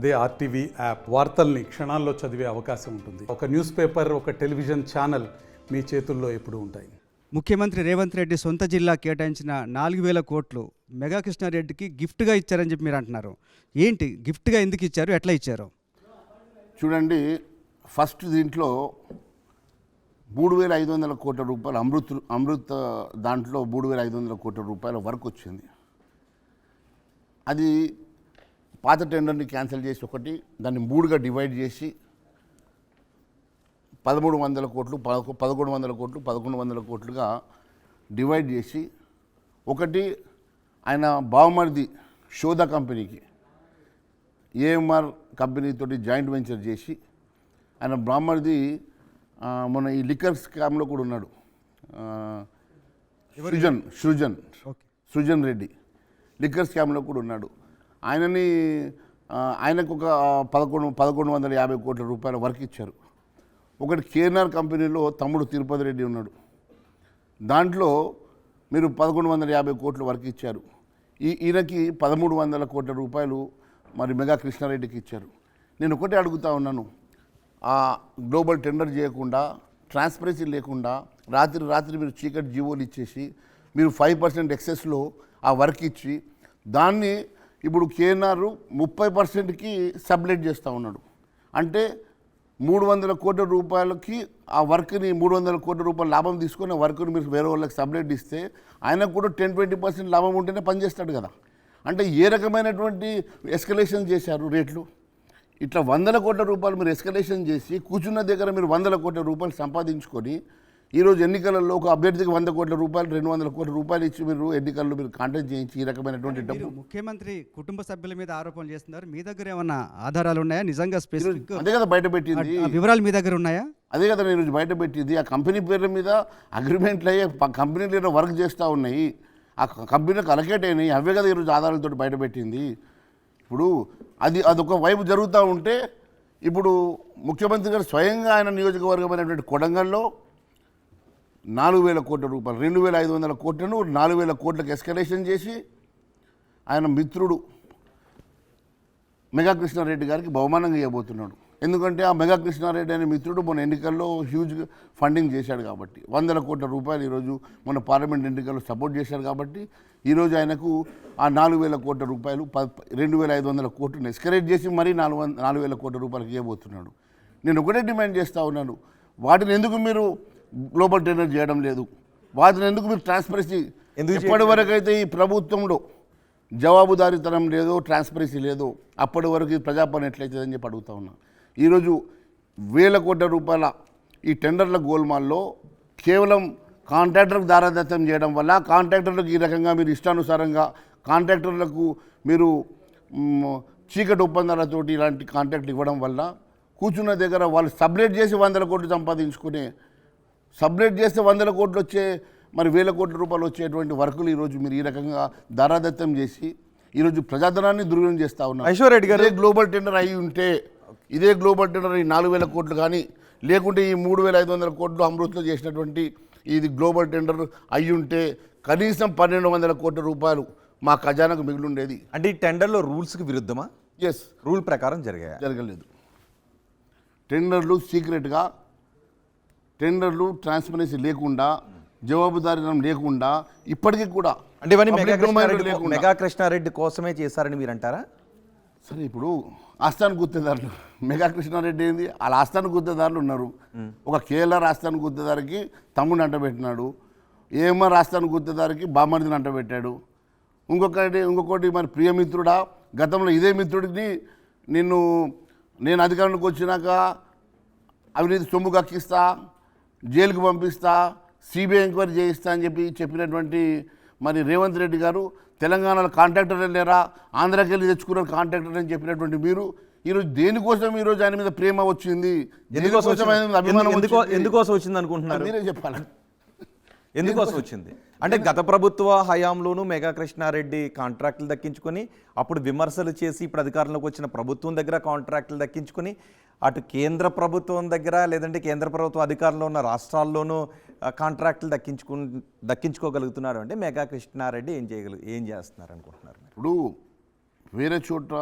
అదే RTV app వార్తల్ని క్షణాల్లో చదివే అవకాశం ఉంటుంది. ఒక న్యూస్ పేపర్, ఒక టెలివిజన్ ఛానల్ మీ చేతుల్లో ఎప్పుడూ ఉంటాయి. ముఖ్యమంత్రి రేవంత్ రెడ్డి సొంత జిల్లా కేటాయించిన 4,000 కోట్లు మెగా కృష్ణారెడ్డికి గిఫ్ట్గా ఇచ్చారని చెప్పి మీరు అంటున్నారు. ఏంటి గిఫ్ట్గా ఎందుకు ఇచ్చారు, ఎట్లా ఇచ్చారు? చూడండి, ఫస్ట్ దీంట్లో 3,500 కోట్ల రూపాయలు అమృత్ దాంట్లో 3,500 కోట్ల రూపాయల వర్క్ వచ్చింది. అది పాత టెండర్ని క్యాన్సిల్ చేసి ఒకటి దాన్ని 3గా డివైడ్ చేసి 1,300 కోట్లు 1,100 కోట్లు 1,100 కోట్లుగా డివైడ్ చేసి ఒకటి ఆయన బావమరిది షోదా కంపెనీకి ఏఎంఆర్ కంపెనీతోటి జాయింట్ వెంచర్ చేసి ఆయన బావమరిది మన ఈ లిక్కర్ స్కామ్లో కూడా ఉన్నాడు, సృజన్ రెడ్డి లిక్కర్ స్కామ్లో కూడా ఉన్నాడు. ఆయనకు ఒక 1,150 కోట్ల రూపాయల వర్క్ ఇచ్చారు. ఒకటి కేఎన్ఆర్ కంపెనీలో తమ్ముడు తిరుపతి రెడ్డి ఉన్నాడు, దాంట్లో మీరు 1,150 కోట్ల వర్క్ ఇచ్చారు. ఈయనకి 1,300 కోట్ల రూపాయలు మరి మెగా కృష్ణారెడ్డికి ఇచ్చారు. నేను ఒకటే అడుగుతా ఉన్నాను, ఆ గ్లోబల్ టెండర్ చేయకుండా, ట్రాన్స్పరెన్సీ లేకుండా రాత్రి మీరు చీకటి జీవోలు ఇచ్చేసి మీరు 5% ఎక్సెస్లో ఆ వర్క్ ఇచ్చి దాన్ని ఇప్పుడు కేఎన్ఆర్ 30%కి సబ్లెట్ చేస్తూ ఉన్నాడు. అంటే 300 కోట్ల రూపాయలకి ఆ వర్క్ని 300 కోట్ల రూపాయల లాభం తీసుకొని ఆ వర్క్ని మీరు వేరే వాళ్ళకి సబ్లెట్ ఇస్తే ఆయనకు కూడా 10-20% లాభం ఉంటేనే పనిచేస్తాడు కదా. అంటే ఏ రకమైనటువంటి ఎస్కలేషన్ చేశారు రేట్లు? ఇట్లా 100 కోట్ల రూపాయలు మీరు ఎస్కలేషన్ చేసి కూర్చున్న దగ్గర మీరు 100 కోట్ల రూపాయలు సంపాదించుకొని ఈరోజు ఎన్నికలలో ఒక అభ్యర్థికి 100 కోట్ల రూపాయలు 200 కోట్ల రూపాయలు ఇచ్చి మీరు ఎన్నికల్లో మీరు కాంటాక్ట్ చేయించి ఈ రకమైనటువంటి డబ్బు. ముఖ్యమంత్రి కుటుంబ సభ్యుల మీద ఆరోపణలు చేస్తున్నారు. మీ దగ్గర ఏమన్నా ఆధారాలు ఉన్నాయా? నిజంగా స్పెసిఫిక్ అదే కదా బయటపెట్టింది, వివరాలు మీ దగ్గర ఉన్నాయా? అదే కదా నేను బయటపెట్టింది. ఆ కంపెనీ పేర్ల మీద అగ్రిమెంట్లు అయ్యే కంపెనీలు వర్క్ చేస్తూ ఉన్నాయి, ఆ కంపెనీలకు అలకేట్ అయినాయి, అవే కదా ఈరోజు ఆధారాలతో బయటపెట్టింది. ఇప్పుడు అదొక వైపు జరుగుతూ ఉంటే ఇప్పుడు ముఖ్యమంత్రి గారు స్వయంగా ఆయన నియోజకవర్గమైనటువంటి కొడంగల్లో 4,000 కోట్ల రూపాయలు 2,500 కోట్లను 4,000 కోట్లకు ఎస్కలేషన్ చేసి ఆయన మిత్రుడు మెగా కృష్ణారెడ్డి గారికి బహుమానంగా ఇవ్వబోతున్నాడు. ఎందుకంటే ఆ మెగా కృష్ణారెడ్డి అనే మిత్రుడు మన ఎన్నికల్లో హ్యూజ్ ఫండింగ్ చేశాడు కాబట్టి 100 కోట్ల రూపాయలు ఈరోజు మన పార్లమెంట్ ఎన్నికల్లో సపోర్ట్ చేశారు కాబట్టి ఈరోజు ఆయనకు ఆ 4,000 కోట్ల రూపాయలు 2,500 కోట్లను ఎస్కలేట్ చేసి మరీ 4,000 కోట్ల రూపాయలకి ఇవ్వబోతున్నాడు. నేను ఒకటే డిమాండ్ చేస్తూ ఉన్నాను, వాటిని ఎందుకు మీరు గ్లోబల్ టెండర్ చేయడం లేదు? వాటిని ఎందుకు మీరు ట్రాన్స్పరెన్సీ ఎప్పటి వరకు అయితే ఈ ప్రభుత్వంలో జవాబుదారీతనం లేదో, ట్రాన్స్పరెన్సీ లేదో అప్పటి వరకు ఈ ప్రజాపాలన ఎట్లయితుందని చెప్పి అడుగుతా ఉన్నా. ఈరోజు 1,000 కోట్ల రూపాయల ఈ టెండర్ల గోల్మాల్లో కేవలం కాంట్రాక్టర్లకు దారాదత్తం చేయడం వల్ల కాంట్రాక్టర్లకు ఈ రకంగా మీరు ఇష్టానుసారంగా కాంట్రాక్టర్లకు మీరు చీకటి ఒప్పందాలతోటి ఇలాంటి కాంట్రాక్ట్లు ఇవ్వడం వల్ల కూర్చున్న దగ్గర వాళ్ళు సబ్లెట్ చేసి 100 కోట్లు సంపాదించుకునే, సబ్లెట్ చేస్తే 100 కోట్లు వచ్చే మరి 1,000 కోట్ల రూపాయలు వచ్చేటువంటి వర్కులు ఈరోజు మీరు ఈ రకంగా దారాదత్తం చేసి ఈరోజు ప్రజాధనాన్ని దుర్వినియోగం చేస్తూ ఉన్నారు. ఐశ్వర్రెడ్డి గారు, గ్లోబల్ టెండర్ అయి ఉంటే, ఇదే గ్లోబల్ టెండర్ ఈ 4,000 కోట్లు కానీ లేకుంటే ఈ 3,500 కోట్లు అమృత్లో చేసినటువంటి ఇది గ్లోబల్ టెండర్ అయి ఉంటే కనీసం 1,200 కోట్ల రూపాయలు మా ఖజానాకు మిగిలిండేది. అంటే ఈ టెండర్లో రూల్స్కి విరుద్ధమా? ఎస్, రూల్ ప్రకారం జరగలేదు. టెండర్లు సీక్రెట్గా, టెండర్లు ట్రాన్స్పరెన్సీ లేకుండా, జవాబుదారీతనం లేకుండా ఇప్పటికీ కూడా అంటే ఇవన్నీ మెగా కృష్ణారెడ్డి కోసమే చేశారని మీరు అంటారా? సరే, ఇప్పుడు ఆస్థాన గుత్తేదారులు మెగా కృష్ణారెడ్డి ఏంది, వాళ్ళ ఆస్థాన గుత్తేదారులు ఉన్నారు. ఒక కేఎల్ఆర్ ఆస్థాన గుత్తేదారికి తమ్ముడిని అంటబెట్టినాడు, ఏఎంఆర్ ఆస్థాన గుత్తేదారికి బామ్మర్దిని అంటబెట్టాడు. ఇంకొకటి మరి ప్రియమిత్రుడా, గతంలో ఇదే మిత్రుడిని నేను అధికారంలోకి వచ్చినాక అవినీతి సొమ్ము కక్కిస్తా, జైలుకు పంపిస్తా, సిబిఐ ఎంక్వైరీ చేయిస్తా అని చెప్పినటువంటి మరి రేవంత్ రెడ్డి గారు తెలంగాణలో కాంట్రాక్టర్ లేరా, ఆంధ్రాకి వెళ్ళి తెచ్చుకున్న కాంట్రాక్టర్ అని చెప్పినటువంటి మీరు ఈరోజు దేనికోసం ఈరోజు ఆయన మీద ప్రేమ వచ్చింది, ఎందుకోసం వచ్చింది అనుకుంటున్నారు? మీరే చెప్పాలి. ఎందుకోసం వచ్చింది అంటే గత ప్రభుత్వ హయాంలోనూ మెగా కృష్ణారెడ్డి కాంట్రాక్టులు దక్కించుకొని అప్పుడు విమర్శలు చేసి ఇప్పుడు అధికారంలోకి వచ్చిన ప్రభుత్వం దగ్గర కాంట్రాక్టులు దక్కించుకొని అటు కేంద్ర ప్రభుత్వం దగ్గర లేదంటే కేంద్ర ప్రభుత్వం అధికారంలో ఉన్న రాష్ట్రాల్లోనూ కాంట్రాక్టులు దక్కించుకోగలుగుతున్నారు అంటే మెగా కృష్ణారెడ్డి ఏం చేస్తున్నారు అనుకుంటున్నారు? ఇప్పుడు వేరే చోట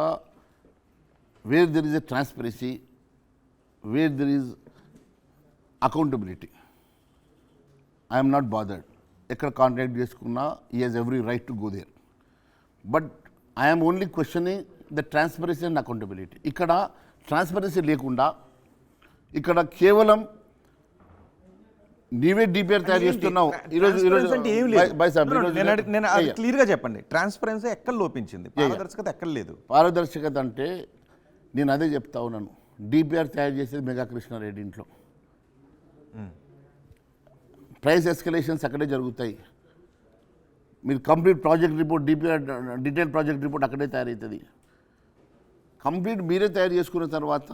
where there is a transparency, where there is accountability, I'm not bothered. ఎక్కడ కాంటాక్ట్ చేసుకున్నా ఈ has every right to go there. But I'm only questioning the transparency and accountability. ఇక్కడ ట్రాన్స్పరెన్సీ లేకుండా ఇక్కడ కేవలం నీవే డిపిఆర్ తయారు చేస్తున్నావు. Transparency అంటే ఏం లేదు. బై సాబ్, నేను క్లియర్ గా చెప్పండి, ట్రాన్స్పరెన్సీ ఎక్కడ లోపించింది, పారదర్శకత ఎక్కడ లేదు. పారదర్శకత అంటే నేను అదే చెప్తా ఉన్నాను. డిపిఆర్ తయారు చేసేది మెగా కృష్ణారెడ్డి ఇంట్లో. ప్రైస్ ఎస్కలేషన్స్ అక్కడే జరుగుతాయి. మీరు complete project report, DPR detail project report అక్కడే తయారవుతుంది. కంప్లీట్ మీరే తయారు చేసుకున్న తర్వాత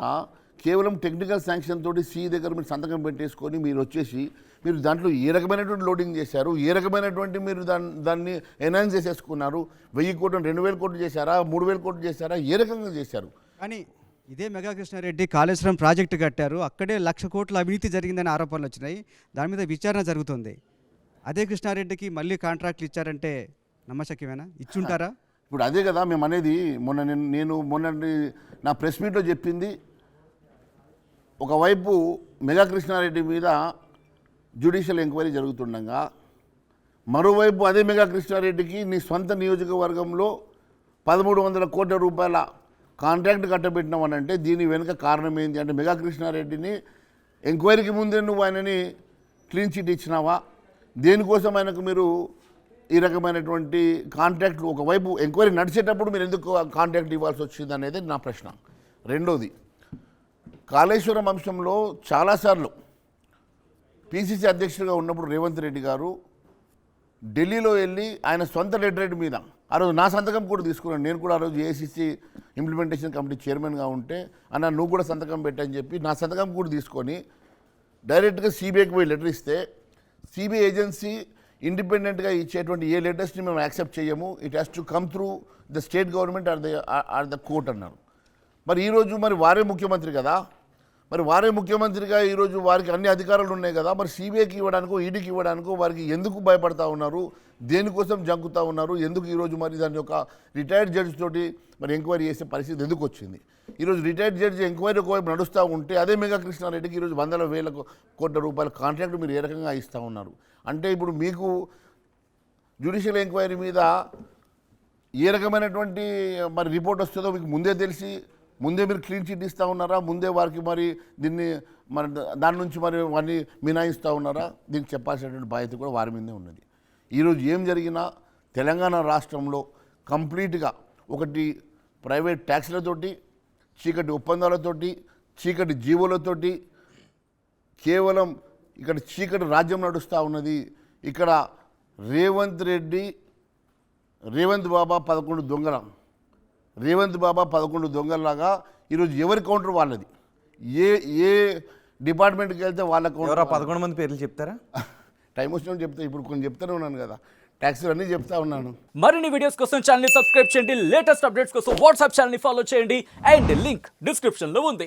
కేవలం టెక్నికల్ శాంక్షన్ తోటి సిఈ దగ్గర మీరు సంతకం పెట్టేసుకొని మీరు వచ్చేసి మీరు దాంట్లో ఏ రకమైనటువంటి లోడింగ్ చేశారు, ఏ రకమైనటువంటి మీరు దాన్ని ఎన్హాన్స్ చేసేసుకున్నారు, 1000 కోట్లు 2000 కోట్లు చేశారా, 3000 కోట్లు చేశారా, ఏ రకంగా చేశారు? కానీ ఇదే మెగా కృష్ణారెడ్డి కాళేశ్వరం ప్రాజెక్టు కట్టారు, అక్కడే 1,00,000 కోట్ల అవినీతి జరిగిందని ఆరోపణలు వచ్చినాయి. దాని మీద విచారణ జరుగుతుంది. అదే కృష్ణారెడ్డికి మళ్ళీ కాంట్రాక్ట్లు ఇచ్చారంటే నమ్మశక్యమేనా? ఇచ్చుంటారా? ఇప్పుడు అదే కదా మేము అనేది. మొన్న నా ప్రెస్ మీట్లో చెప్పింది, ఒకవైపు మెగా కృష్ణారెడ్డి మీద జ్యుడిషియల్ ఎంక్వైరీ జరుగుతుండగా, మరోవైపు అదే మెగా కృష్ణారెడ్డికి నీ సొంత నియోజకవర్గంలో 1,300 కోట్ల రూపాయల కాంట్రాక్ట్ కట్టబెట్టినామనంటే దీని వెనుక కారణం ఏంటి అంటే, మెగా కృష్ణారెడ్డిని ఎంక్వైరీకి ముందే నువ్వు ఆయనని క్లీన్ చిట్ ఇచ్చినావా? దేనికోసం ఆయనకు మీరు ఈ రకమైనటువంటి కాంట్రాక్ట్లు, ఒకవైపు ఎంక్వైరీ నడిచేటప్పుడు మీరు ఎందుకు కాంట్రాక్ట్ ఇవ్వాల్సి వచ్చింది అనేది నా ప్రశ్న. రెండోది, కాళేశ్వరం అంశంలో చాలాసార్లు పిసిసి అధ్యక్షుడిగా ఉన్నప్పుడు రేవంత్ రెడ్డి గారు ఢిల్లీలో వెళ్ళి ఆయన సొంత లెటరేట్ మీద ఆ రోజు నా సంతకం కూడా తీసుకున్నాను. నేను కూడా ఆ రోజు ఏఐసిసి ఇంప్లిమెంటేషన్ కమిటీ చైర్మన్గా ఉంటే అన్న నువ్వు కూడా సంతకం పెట్టని చెప్పి నా సంతకం కూడా తీసుకొని డైరెక్ట్గా సిబిఐకి పోయి లెటర్ ఇస్తే, సిబిఐ ఏజెన్సీ ఇండిపెండెంట్గా ఇచ్చేటువంటి ఏ లెటర్స్ని మేము యాక్సెప్ట్ చేయము, it has to come through the state government are the court అన్నారు. మరి ఈరోజు మరి వారే ముఖ్యమంత్రి కదా, మరి వారే ముఖ్యమంత్రిగా ఈరోజు వారికి అన్ని అధికారాలు ఉన్నాయి కదా, మరి సిబిఐకి ఇవ్వడానికో ఈడీకి ఇవ్వడానికో వారికి ఎందుకు భయపడతా ఉన్నారు, దేనికోసం జంకుతూ ఉన్నారు, ఎందుకు ఈరోజు మరి దాని యొక్క రిటైర్డ్ జడ్జి తోటి మరి ఎంక్వైరీ చేసే పరిస్థితి ఎందుకు వచ్చింది? ఈరోజు రిటైర్డ్ జడ్జి ఎంక్వైరీ ఒకవైపు నడుస్తూ ఉంటే అదే మెగా కృష్ణారెడ్డికి ఈరోజు 100,000 కోట్ల రూపాయల కాంట్రాక్ట్ మీరు ఏ రకంగా ఇస్తూ ఉన్నారు అంటే, ఇప్పుడు మీకు జ్యుడిషియల్ ఎంక్వైరీ మీద ఏ రకమైనటువంటి మరి రిపోర్ట్ వస్తుందో మీకు ముందే తెలిసి ముందే మీరు క్లీన్ చిట్ ఇస్తూ ఉన్నారా, ముందే వారికి మరి దీన్ని మరి దాని నుంచి మరి వారిని మినాయిస్తూ ఉన్నారా? దీనికి చెప్పాల్సినటువంటి బాధ్యత కూడా వారి మీదే ఉన్నది. ఈరోజు ఏం జరిగినా తెలంగాణ రాష్ట్రంలో కంప్లీట్గా ఒకటి ప్రైవేట్ ట్యాక్స్లతోటి, చీకటి ఒప్పందాలతోటి, చీకటి జీవోలతోటి కేవలం ఇక్కడ చీకటి రాజ్యం నడుస్తూ ఉన్నది. ఇక్కడ రేవంత్ బాబా 11 దొంగల, రేవంత్ బాబా 11 దొంగల్లాగా ఈరోజు ఎవరి కౌంటర్ వాళ్ళది. ఏ డిపార్ట్మెంట్కి వెళ్తే వాళ్ళ కౌంటర్. 11 మంది పేర్లు చెప్తారా? టైం వచ్చినప్పుడు చెప్తే, ఇప్పుడు కొన్ని చెప్తూనే ఉన్నాను కదా, ట్యాక్సీలు అన్నీ చెప్తా ఉన్నాను. మరిన్ని వీడియోస్ కోసం ఛానల్ ని సబ్స్క్రైబ్ చేయండి, లేటెస్ట్ అప్డేట్స్ కోసం వాట్సాప్ ఛానల్ ని ఫాలో చేయండి అండ్ లింక్ డిస్క్రిప్షన్ లో ఉంది.